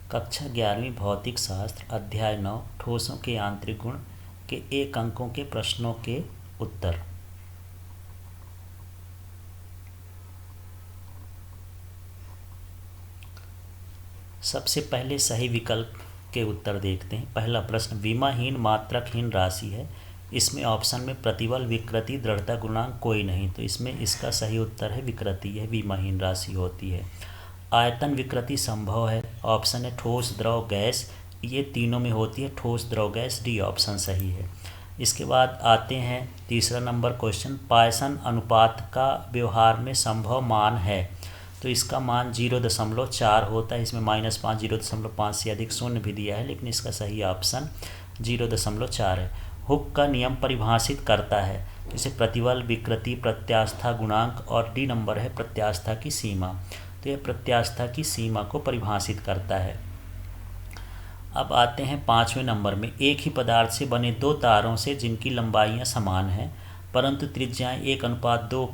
कक्षा 11वीं भौतिक शास्त्र अध्याय 9 ठोसों के यांत्रिक गुण के 1 अंकों के प्रश्नों के उत्तर। सबसे पहले सही विकल्प के उत्तर देखते हैं। पहला प्रश्न विमाहीन मात्रकहीन राशि है, इसमें ऑप्शन में प्रतिबल विकृति दृढ़ता गुणांक कोई नहीं, तो इसमें इसका सही उत्तर है विकृति, यह विमाहीन राशि होती है। आयतन विकृति संभव है, ऑप्शन है ठोस द्रव गैस, ये तीनों में होती है ठोस द्रव गैस, डी ऑप्शन सही है। इसके बाद आते हैं तीसरा नंबर क्वेश्चन, पायसन अनुपात का व्यवहार में संभव मान है, तो इसका मान 0.4 होता है। इसमें -5 0.5 से अधिक शून्य भी दिया है, लेकिन इसका सही ऑप्शन 0.4 है। हुक का नियम परिभाषित करता है, जैसे प्रतिबल विकृति प्रत्यास्था गुणांक, और डी नंबर है प्रत्यास्था की सीमा, तो यह प्रत्यास्था की सीमा को परिभाषित करता है। अब आते हैं 5वें नंबर में, एक ही पदार्थ से बने 2 तारों से जिनकी लंबाइयां समान हैं परंतु त्रिज्याएं 1:2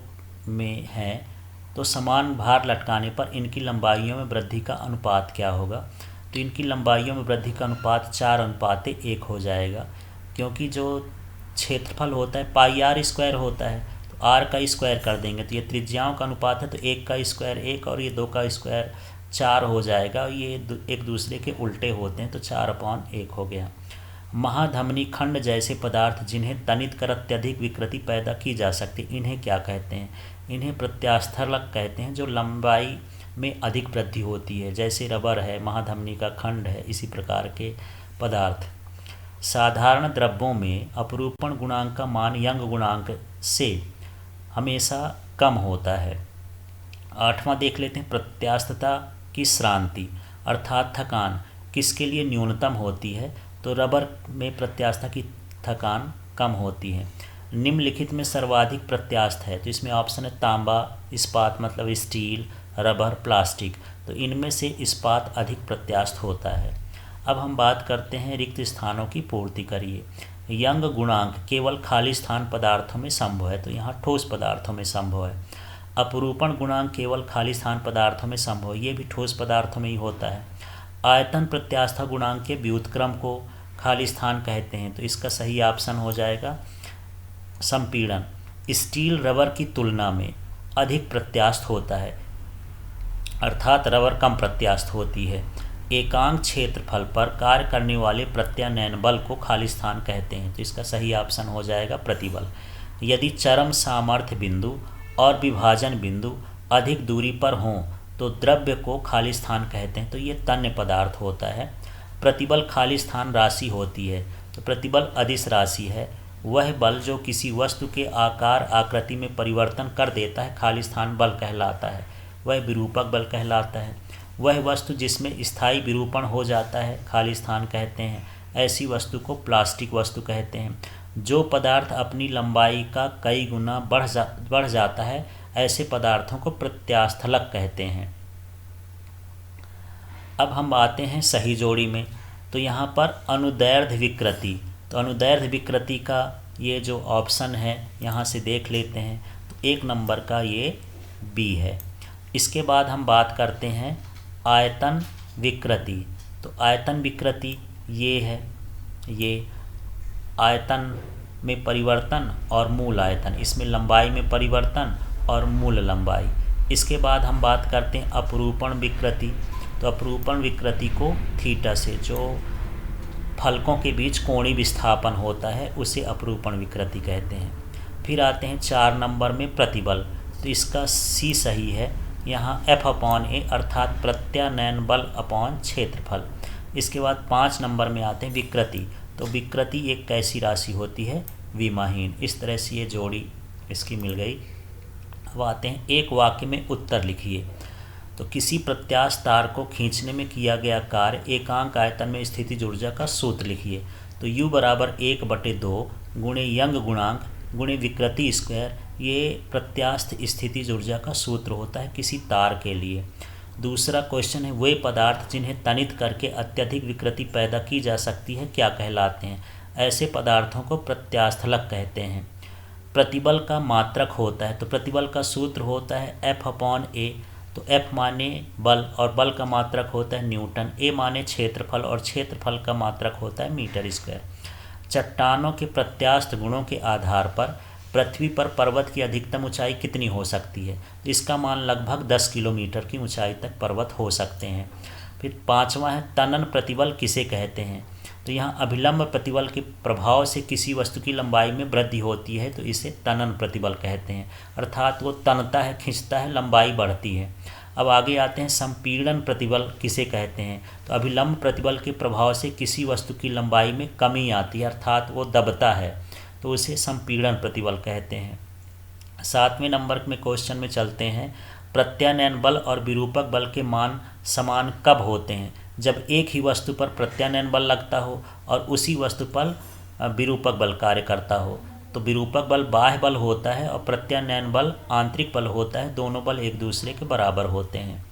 में हैं, तो समान भार लटकाने पर इनकी लंबाइयों में वृद्धि का अनुपात क्या होगा। तो इनकी लंबाइयों में वृद्धि का अनुपात 4:1 हो जाएगा, क्योंकि जो क्षेत्रफल होता है πr² होता है, तो r का स्क्वायर कर देंगे तो ये त्रिज्याओं का अनुपात है, तो 1 का स्क्वायर 1 और ये 2 का स्क्वायर 4 हो जाएगा। ये एक दूसरे के उल्टे होते हैं, तो 4/1 हो गया। महाधमनी खंड जैसे पदार्थ जिन्हें तनित कर अत्यधिक विकृति पैदा की जा सकती, इन्हें क्या कहते हैं। इन्हें प्रत्यास्थलक कहते हैं, जो लंबाई में अधिक वृद्धि होती है, जैसे रबर है, महाधमनी का खंड है, इसी प्रकार के पदार्थ। साधारण द्रव्यों में अपरूपण गुणांक का मान यंग गुणांक से हमेशा कम होता है। 8वां देख लेते हैं, प्रत्यास्थता की श्रांति अर्थात थकान किसके लिए न्यूनतम होती है, तो रबर में प्रत्यास्था की थकान कम होती है। निम्नलिखित में सर्वाधिक प्रत्यास्थ है, तो इसमें ऑप्शन है तांबा, इस्पात मतलब स्टील, रबर, प्लास्टिक, तो इनमें से इस्पात अधिक प्रत्यास्थ होता है। अब हम बात करते हैं रिक्त स्थानों की पूर्ति करिए। यंग गुणांक केवल खाली स्थान पदार्थों में संभव है, तो यहाँ ठोस पदार्थों में संभव है। अपरूपण गुणांक केवल खाली स्थान पदार्थों में संभव है, ये भी ठोस पदार्थों में ही होता है। आयतन प्रत्यास्था गुणांक के व्युत्क्रम को खाली स्थान कहते हैं, तो इसका सही ऑप्शन हो जाएगा संपीड़न। स्टील रबर की तुलना में अधिक प्रत्यास्थ होता है, अर्थात रबर कम प्रत्यास्थ होती है। एकांक क्षेत्रफल पर कार्य करने वाले प्रत्यानयन बल को खाली स्थान कहते हैं, तो इसका सही ऑप्शन हो जाएगा प्रतिबल। यदि चरम सामर्थ्य बिंदु और विभाजन बिंदु अधिक दूरी पर हों तो द्रव्य को खाली स्थान कहते हैं, तो ये तन्य पदार्थ होता है। प्रतिबल खाली स्थान राशि होती है, तो प्रतिबल अदिश राशि है। वह बल जो किसी वस्तु के आकार आकृति में परिवर्तन कर देता है खाली स्थान बल कहलाता है, वह विरूपक बल कहलाता है। वह वस्तु जिसमें स्थायी विरूपण हो जाता है खाली स्थान कहते हैं, ऐसी वस्तु को प्लास्टिक वस्तु कहते हैं। जो पदार्थ अपनी लंबाई का कई गुना बढ़ जाता है, ऐसे पदार्थों को प्रत्यास्थलक कहते हैं। अब हम आते हैं सही जोड़ी में, तो यहाँ पर अनुदैर्ध्य विकृति, तो अनुदैर्ध्य विकृति का ये जो ऑप्शन है यहाँ से देख लेते हैं, तो 1 नंबर का ये बी है। इसके बाद हम बात करते हैं आयतन विकृति, तो आयतन विकृति ये है, ये आयतन में परिवर्तन और मूल आयतन, इसमें लंबाई में परिवर्तन और मूल लंबाई। इसके बाद हम बात करते हैं अपरूपण विकृति, तो अपरूपण विकृति को थीटा से जो फलकों के बीच कोणीय विस्थापन होता है उसे अपरूपण विकृति कहते हैं। फिर आते हैं 4 नंबर में प्रतिबल, तो इसका सी सही है, यहाँ F/A अर्थात प्रत्यानयन बल अपॉन क्षेत्रफल। इसके बाद 5 नंबर में आते हैं विकृति, तो विकृति एक कैसी राशि होती है, विमाहीन। इस तरह से ये जोड़ी इसकी मिल गई। अब आते हैं एक वाक्य में उत्तर लिखिए, तो किसी प्रत्यास्थ तार को खींचने में किया गया कार्य एकांक आयतन में स्थितिज ऊर्जा का सूत्र लिखिए। तो U = 1/2 गुणे यंग गुणांक गुणे विकृति स्क्वायर, ये प्रत्यास्थ स्थितिज ऊर्जा का सूत्र होता है किसी तार के लिए। दूसरा क्वेश्चन है, वे पदार्थ जिन्हें तनित करके अत्यधिक विकृति पैदा की जा सकती है क्या कहलाते हैं। ऐसे पदार्थों को प्रत्यास्थलक कहते हैं। प्रतिबल का मात्रक होता है, तो प्रतिबल का सूत्र होता है F/A तो F माने बल और बल का मात्रक होता है न्यूटन, A माने क्षेत्रफल और क्षेत्रफल का मात्रक होता है मीटर स्क्वायर। चट्टानों के प्रत्यास्थ गुणों के आधार पर पृथ्वी पर पर्वत की अधिकतम ऊंचाई कितनी हो सकती है? इसका मान लगभग 10 किलोमीटर की ऊंचाई तक पर्वत हो सकते हैं। फिर पांचवा है तनन प्रतिबल किसे कहते हैं? तो यहाँ अभिलंब प्रतिबल के प्रभाव से किसी वस्तु की लंबाई में वृद्धि होती है तो इसे तनन प्रतिबल कहते हैं, अर्थात वो तनता है, खींचता है, लंबाई बढ़ती है। अब आगे आते हैं संपीड़न प्रतिबल किसे कहते हैं? तो अभिलंब प्रतिबल के प्रभाव से किसी वस्तु की लंबाई में कमी आती है, अर्थात वो दबता है, तो उसे संपीड़न प्रतिबल कहते हैं। 7वें नंबर में क्वेश्चन में चलते हैं, प्रत्यानयन बल और विरूपक बल के मान समान कब होते हैं? जब एक ही वस्तु पर प्रत्यानयन बल लगता हो और उसी वस्तु पर विरूपक बल कार्य करता हो। तो विरूपक बल बाह्य बल होता है और प्रत्यानयन बल आंतरिक बल होता है, दोनों बल एक दूसरे के बराबर होते हैं।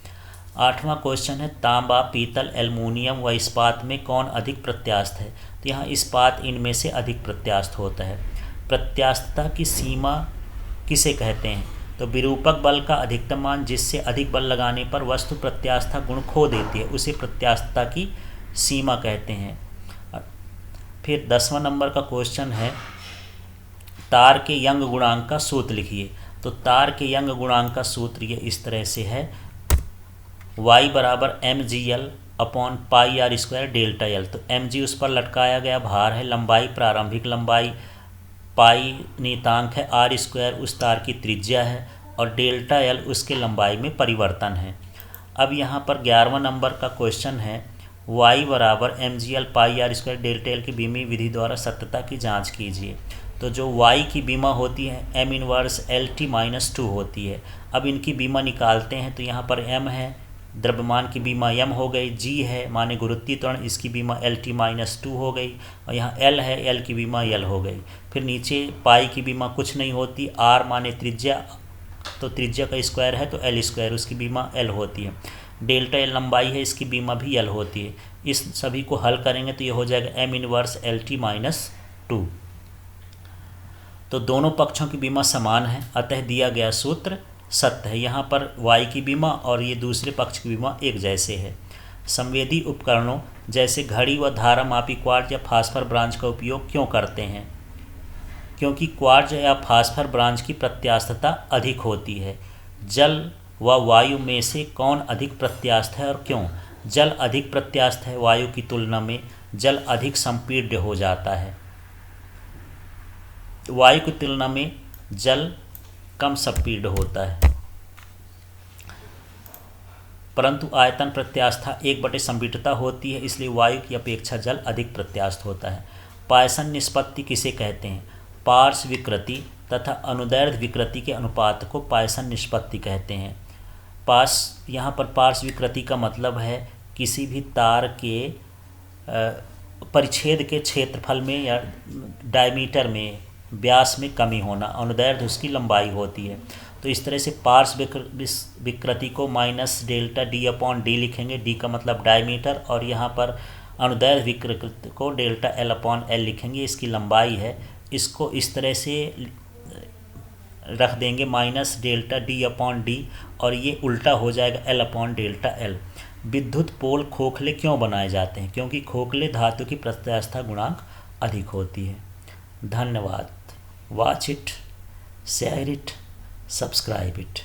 8वां क्वेश्चन है तांबा, पीतल, एल्युमिनियम व इस्पात में कौन अधिक प्रत्यास्थ है? तो यहाँ इस्पात इनमें से अधिक प्रत्यास्थ होता है। प्रत्यास्थता की सीमा किसे कहते हैं? तो विरूपक बल का अधिकतम मान जिससे अधिक बल लगाने पर वस्तु प्रत्यास्था गुण खो देती है उसे प्रत्यास्थता की सीमा कहते हैं। फिर 10वां नंबर का क्वेश्चन है तार के यंग गुणांक का सूत्र लिखिए। तो तार के यंग गुणांक का सूत्र ये इस तरह से है, y बराबर mgl/πr² डेल्टा एल। तो mg उस पर लटकाया गया भार है, लंबाई प्रारंभिक लंबाई, पाई नियतांक है, r² उस तार की त्रिज्या है और डेल्टा एल उसके लंबाई में परिवर्तन है। अब यहाँ पर 11वां नंबर का क्वेश्चन है y बराबर mgl/πr² डेल्टा एल की बीमी विधि द्वारा सत्यता की जांच कीजिए। तो जो y की बीमा होती है m इनवर्स LT-2 होती है। अब इनकी बीमा निकालते हैं तो यहाँ पर m है, द्रव्यमान की बीमा m हो गई, g है माने गुरुत्वीय त्वरण, इसकी बीमा LT-2 हो गई और यहाँ l है, l की बीमा l हो गई। फिर नीचे पाई की बीमा कुछ नहीं होती, r माने त्रिज्या, तो त्रिज्या का स्क्वायर है तो l², उसकी बीमा l होती है। डेल्टा एल लंबाई है, इसकी बीमा भी l होती है। इस सभी को हल करेंगे तो ये हो जाएगा m इनवर्स LT-2। तो दोनों पक्षों की बीमा समान है, अतः दिया गया सूत्र सत्य है। यहाँ पर y की बीमा और ये दूसरे पक्ष की बीमा एक जैसे है। संवेदी उपकरणों जैसे घड़ी व धारामापी क्वार्ट्ज या फास्फर ब्रांच का उपयोग क्यों करते हैं? क्योंकि क्वार्ट्ज या फास्फर ब्रांच की प्रत्यास्थता अधिक होती है। जल व वायु में से कौन अधिक प्रत्यास्थ है और क्यों? जल अधिक प्रत्यास्थ है वायु की तुलना में, जल अधिक संपीड्य हो जाता है। वायु की तुलना में जल कम संपीड्य होता है, परंतु आयतन प्रत्यास्था 1/संपीड्यता होती है, इसलिए वायु की अपेक्षा जल अधिक प्रत्यास्थ होता है। पायसन निष्पत्ति किसे कहते हैं? पार्श्व विकृति तथा अनुदैर्ध्य विकृति के अनुपात को पायसन निष्पत्ति कहते हैं। यहाँ पर पार्श्व विकृति का मतलब है किसी भी तार के परिच्छेद के क्षेत्रफल में या डायमीटर में, व्यास में कमी होना, अनुदैर्ध्य उसकी लंबाई होती है। तो इस तरह से पार्श्व विकृति को -ΔD/D लिखेंगे, D का मतलब डायमीटर, और यहाँ पर अनुदैर्ध्य विकृति को ΔL/L लिखेंगे, इसकी लंबाई है। इसको इस तरह से रख देंगे -ΔD/D और ये उल्टा हो जाएगा L/ΔL। विद्युत पोल खोखले क्यों बनाए जाते हैं? क्योंकि खोखले धातु की प्रत्यास्था गुणांक अधिक होती है। धन्यवाद। Watch it, share it, subscribe it.